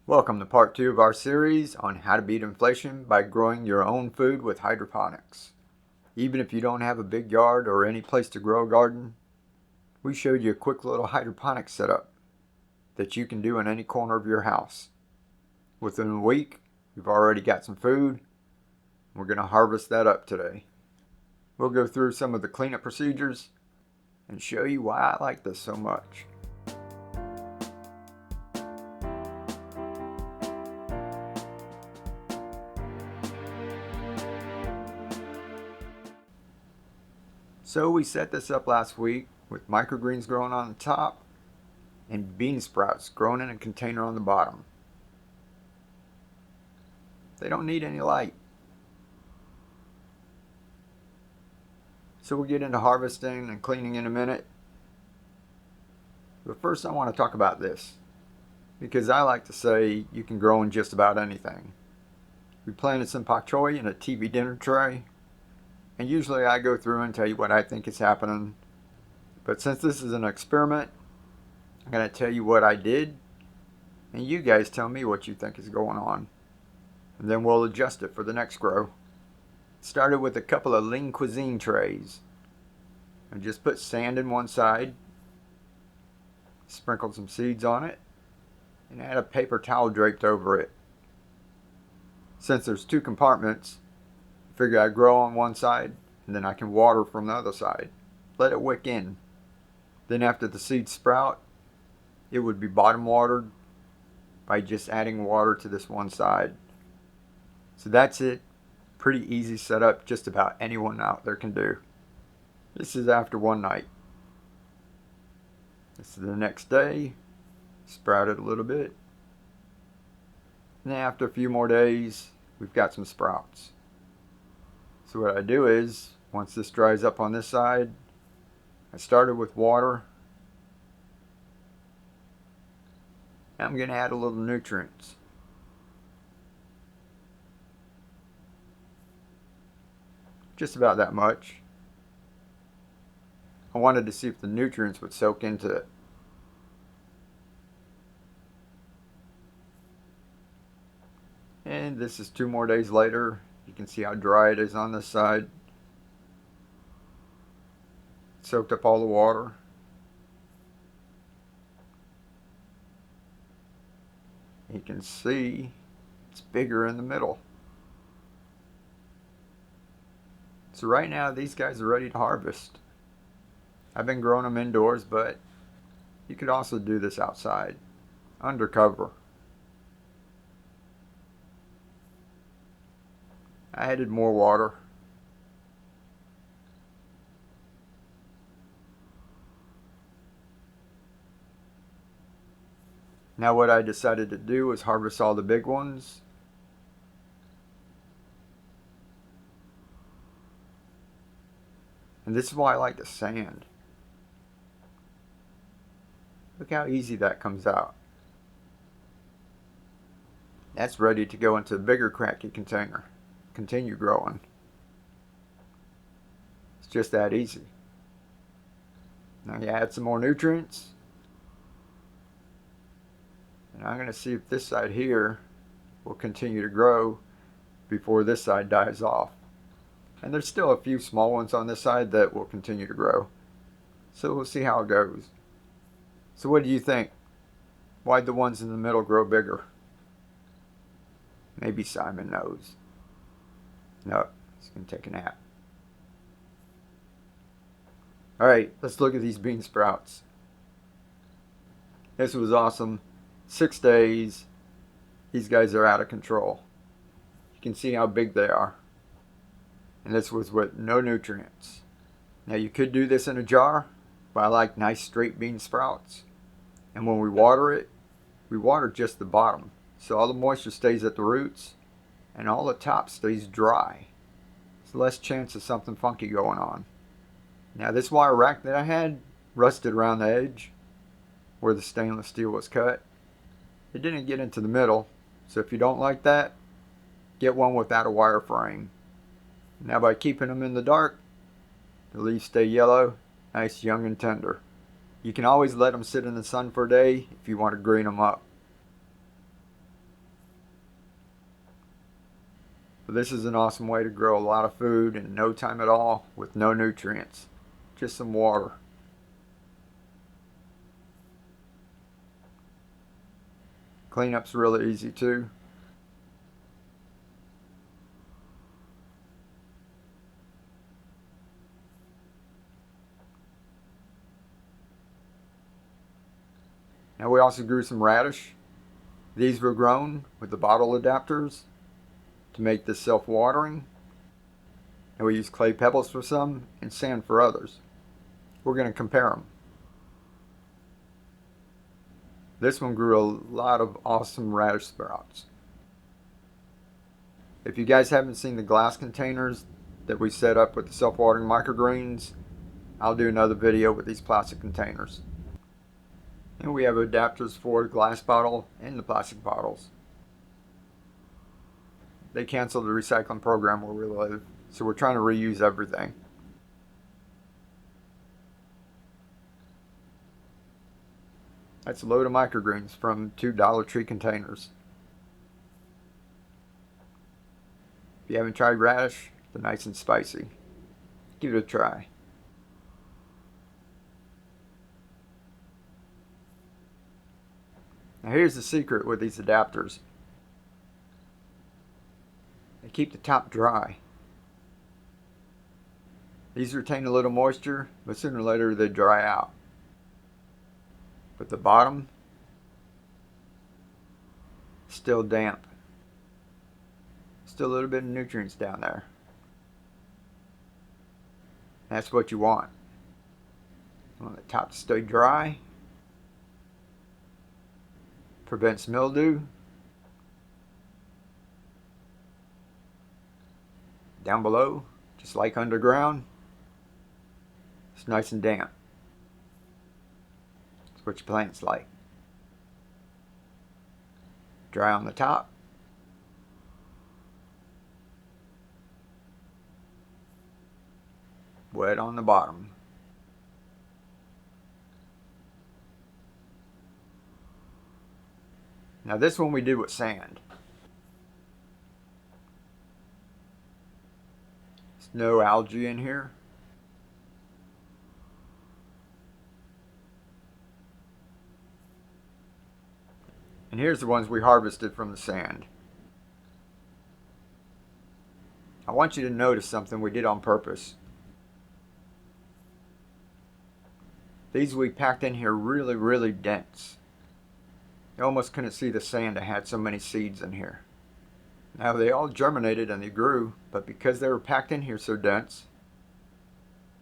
Welcome to part 2 of our series on how to beat inflation by growing your own food with hydroponics. Even if you don't have a big yard or any place to grow a garden, we showed you a quick little hydroponics setup that you can do in any corner of your house. Within a week, you've already got some food. We're going to harvest that up today. We'll go through some of the cleanup procedures and show you why I like this so much. So we set this up last week with microgreens growing on the top and bean sprouts growing in a container on the bottom. They don't need any light. So we'll get into harvesting and cleaning in a minute. But first I want to talk about this, because I like to say you can grow in just about anything. We planted some pak choy in a TV dinner tray. And usually I go through and tell you what I think is happening. But since this is an experiment, I'm going to tell you what I did. And you guys tell me what you think is going on. And then we'll adjust it for the next grow. Started with a couple of lean cuisine trays. And just put sand in one side. Sprinkled some seeds on it. And add a paper towel draped over it. Since there's two compartments, figure I grow on one side and then I can water from the other side. Let it wick in. Then after the seeds sprout, it would be bottom watered by just adding water to this one side. So that's it. Pretty easy setup, just about anyone out there can do. This is after one night. This is the next day. Sprouted a little bit. And then after a few more days, we've got some sprouts. So what I do is, once this dries up on this side, I started with water. I'm going to add a little nutrients. Just about that much. I wanted to see if the nutrients would soak into it. And this is 2 more days later. You can see how dry it is on this side. It soaked up all the water. You can see it's bigger in the middle. So right now these guys are ready to harvest. I've been growing them indoors, but you could also do this outside, under cover. I added more water. Now what I decided to do was harvest all the big ones. And this is why I like the sand. Look how easy that comes out. That's ready to go into a bigger cracky container. Continue growing. It's just that easy. Now you add some more nutrients. And I'm going to see if this side here will continue to grow before this side dies off. And there's still a few small ones on this side that will continue to grow. So we'll see how it goes. So what do you think? Why'd the ones in the middle grow bigger? Maybe Simon knows. No, he's going to take a nap. Alright, let's look at these bean sprouts. This was awesome. 6 days. These guys are out of control. You can see how big they are. And this was with no nutrients. Now you could do this in a jar, but I like nice straight bean sprouts. And when we water just the bottom. So all the moisture stays at the roots. And all the top stays dry. There's less chance of something funky going on. Now this wire rack that I had rusted around the edge where the stainless steel was cut. It didn't get into the middle, so if you don't like that, get one without a wire frame. Now by keeping them in the dark, the leaves stay yellow, nice, young and tender. You can always let them sit in the sun for a day if you want to green them up. But this is an awesome way to grow a lot of food in no time at all with no nutrients. Just some water. Cleanup's really easy too. Now we also grew some radish. These were grown with the bottle adapters to make this self-watering. And we used clay pebbles for some and sand for others. We're going to compare them. This one grew a lot of awesome radish sprouts. If you guys haven't seen the glass containers that we set up with the self-watering microgreens, I'll do another video with these plastic containers. And we have adapters for the glass bottle and the plastic bottles. They canceled the recycling program where we live, so we're trying to reuse everything. That's a load of microgreens from 2 Dollar Tree containers. If you haven't tried radish, they're nice and spicy. Give it a try. Now here's the secret with these adapters. They keep the top dry. These retain a little moisture, but sooner or later they dry out. But the bottom, still damp. Still a little bit of nutrients down there. That's what you want. You want the top to stay dry. Prevents mildew. Down below, just like underground, it's nice and damp. That's what your plant's like. Dry on the top. Wet on the bottom. Now this one we did with sand. There's no algae in here. And here's the ones we harvested from the sand. I want you to notice something we did on purpose. These we packed in here really dense. You almost couldn't see the sand that had so many seeds in here. Now they all germinated and they grew, but because they were packed in here so dense,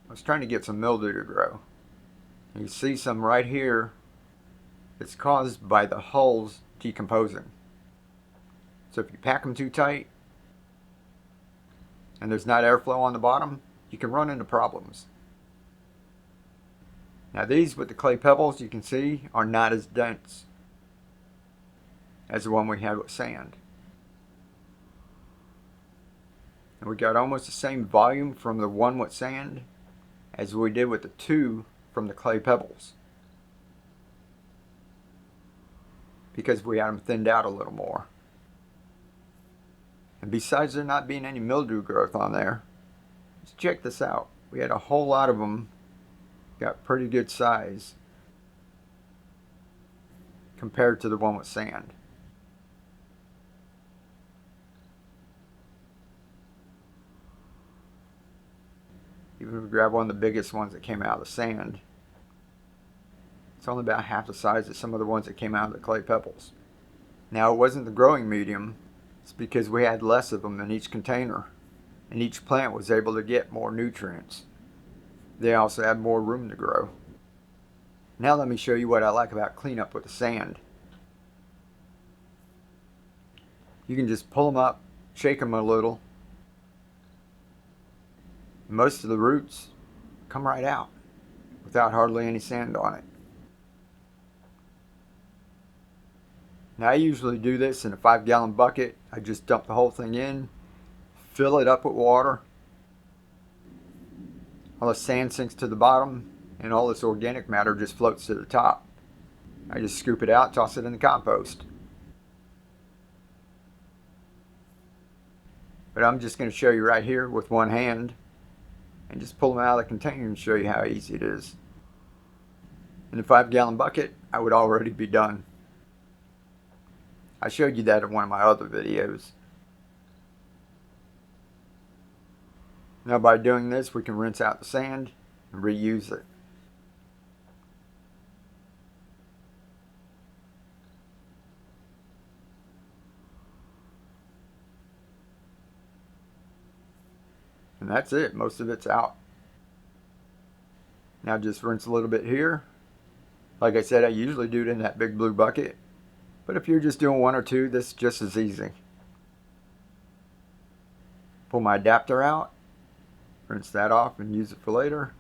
I was trying to get some mildew to grow. You see some right here. It's caused by the hulls decomposing. So if you pack them too tight and there's not airflow on the bottom, you can run into problems. Now these with the clay pebbles, you can see, are not as dense as the one we had with sand. And we got almost the same volume from the one with sand as we did with the 2 from the clay pebbles, because we had them thinned out a little more. And besides there not being any mildew growth on there, let's check this out. We had a whole lot of them, got pretty good size compared to the one with sand. Even if we grab one of the biggest ones that came out of the sand, it's only about half the size of some of the ones that came out of the clay pebbles. Now it wasn't the growing medium, it's because we had less of them in each container, and each plant was able to get more nutrients. They also had more room to grow. Now let me show you what I like about cleanup with the sand. You can just pull them up, shake them a little. Most of the roots come right out without hardly any sand on it. Now I usually do this in a 5-gallon bucket. I just dump the whole thing in, fill it up with water. All the sand sinks to the bottom and all this organic matter just floats to the top. I just scoop it out, toss it in the compost. But I'm just going to show you right here with one hand and just pull them out of the container and show you how easy it is. In a 5-gallon bucket, I would already be done. I showed you that in one of my other videos. Now by doing this, we can rinse out the sand and reuse it. And that's it, most of it's out. Now just rinse a little bit here. Like I said, I usually do it in that big blue bucket. But if you're just doing one or two, this is just as easy. Pull my adapter out, rinse that off and use it for later.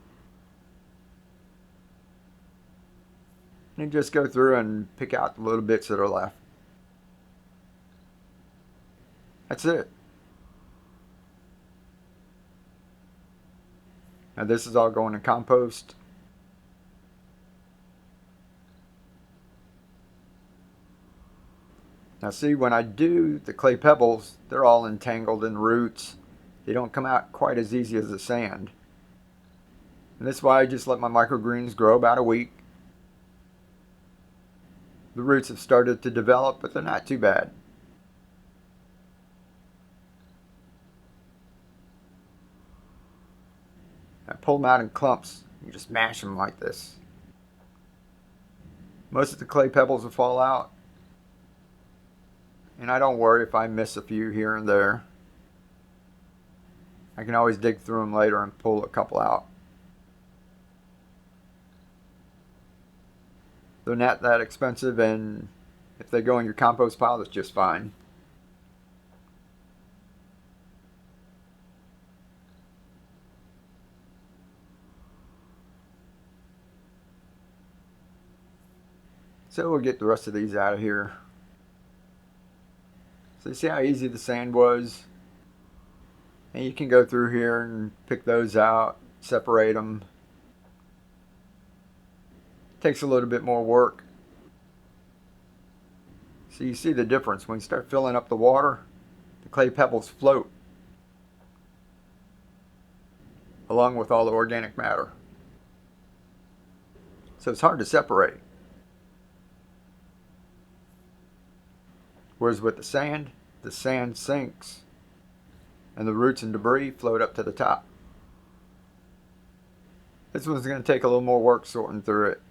And just go through and pick out the little bits that are left. That's it. Now this is all going in compost. Now see, when I do the clay pebbles, they're all entangled in roots. They don't come out quite as easy as the sand. And that's why I just let my microgreens grow about a week. The roots have started to develop, but they're not too bad. I pull them out in clumps and just mash them like this. Most of the clay pebbles will fall out, and I don't worry if I miss a few here and there. I can always dig through them later and pull a couple out. They're not that expensive, and if they go in your compost pile, that's just fine. So we'll get the rest of these out of here. So you see how easy the sand was? And you can go through here and pick those out, separate them. Takes a little bit more work. So you see the difference. When you start filling up the water, the clay pebbles float along with all the organic matter. So it's hard to separate. Whereas with the sand sinks and the roots and debris float up to the top. This one's going to take a little more work sorting through it.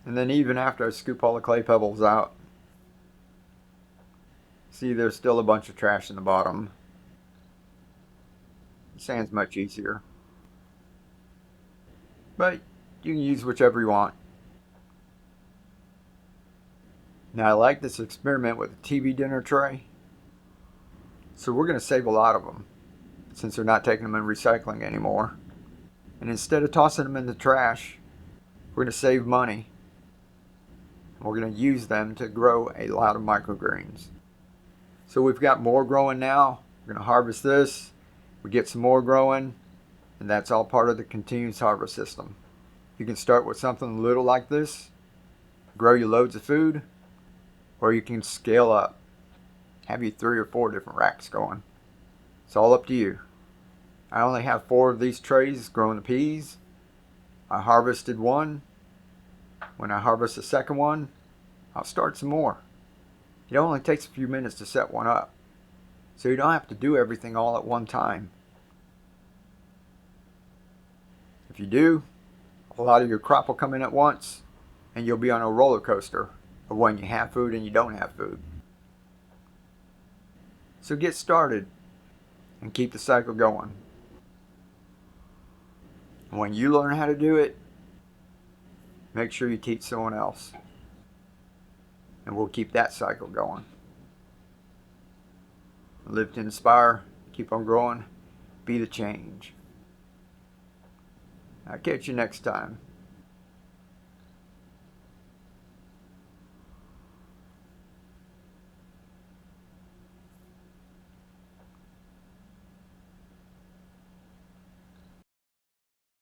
And then even after I scoop all the clay pebbles out, see there's still a bunch of trash in the bottom. The sand's much easier. But you can use whichever you want. Now I like this experiment with a TV dinner tray. So we're going to save a lot of them since they're not taking them in recycling anymore. And instead of tossing them in the trash, we're going to save money. We're going to use them to grow a lot of microgreens. So we've got more growing now. We're going to harvest this. We get some more growing. And that's all part of the continuous harvest system. You can start with something little like this, grow you loads of food, or you can scale up, have you 3 or 4 different racks going. It's all up to you. I only have 4 of these trays growing the peas. I harvested one. When I harvest the second one, I'll start some more. It only takes a few minutes to set one up, so you don't have to do everything all at one time. If you do, a lot of your crop will come in at once, and you'll be on a roller coaster of when you have food and you don't have food. So get started and keep the cycle going. When you learn how to do it, make sure you teach someone else, and we'll keep that cycle going. Live to inspire, keep on growing, be the change. I'll catch you next time.